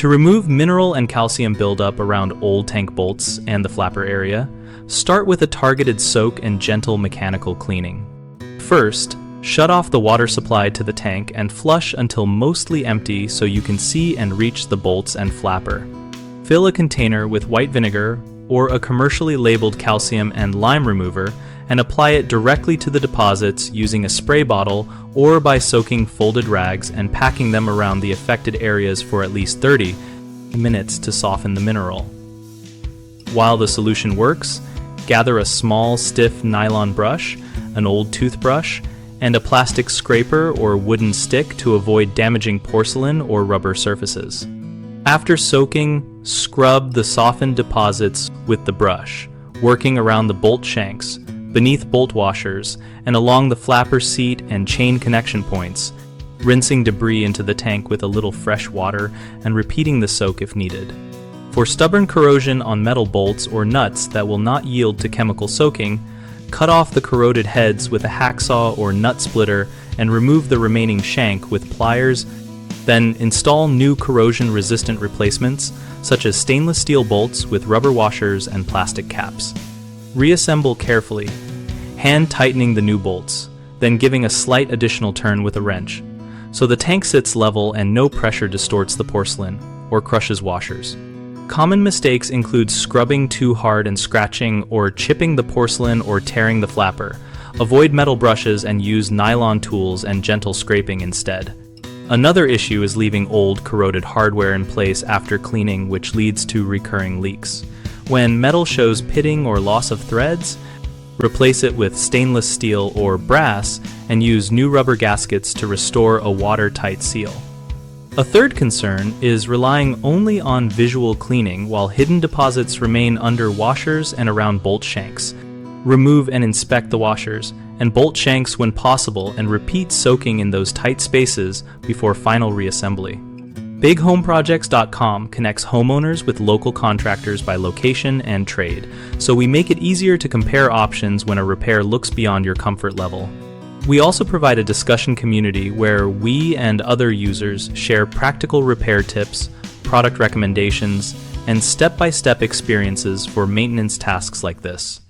To remove mineral and calcium buildup around old tank bolts and the flapper area, start with a targeted soak and gentle mechanical cleaning. First, shut off the water supply to the tank and flush until mostly empty so you can see and reach the bolts and flapper. Fill a container with white vinegar or a commercially labeled calcium and lime remover and apply it directly to the deposits using a spray bottle or by soaking folded rags and packing them around the affected areas for at least 30 minutes to soften the mineral. While the solution works, gather a small, stiff nylon brush, an old toothbrush, and a plastic scraper or wooden stick to avoid damaging porcelain or rubber surfaces. After soaking, scrub the softened deposits with the brush, working around the bolt shanks, beneath bolt washers, and along the flapper seat and chain connection points, rinsing debris into the tank with a little fresh water and repeating the soak if needed. For stubborn corrosion on metal bolts or nuts that will not yield to chemical soaking, cut off the corroded heads with a hacksaw or nut splitter and remove the remaining shank with pliers. Then install new corrosion-resistant replacements, such as stainless steel bolts with rubber washers and plastic caps. Reassemble carefully, hand tightening the new bolts, then giving a slight additional turn with a wrench, so the tank sits level and no pressure distorts the porcelain or crushes washers. Common mistakes include scrubbing too hard and scratching or chipping the porcelain or tearing the flapper. Avoid metal brushes and use nylon tools and gentle scraping instead. Another issue is leaving old, corroded hardware in place after cleaning, which leads to recurring leaks. When metal shows pitting or loss of threads, replace it with stainless steel or brass and use new rubber gaskets to restore a watertight seal. A third concern is relying only on visual cleaning while hidden deposits remain under washers and around bolt shanks. Remove and inspect the washers and bolt shanks when possible and repeat soaking in those tight spaces before final reassembly. BigHomeProjects.com connects homeowners with local contractors by location and trade, so we make it easier to compare options when a repair looks beyond your comfort level. We also provide a discussion community where we and other users share practical repair tips, product recommendations, and step-by-step experiences for maintenance tasks like this.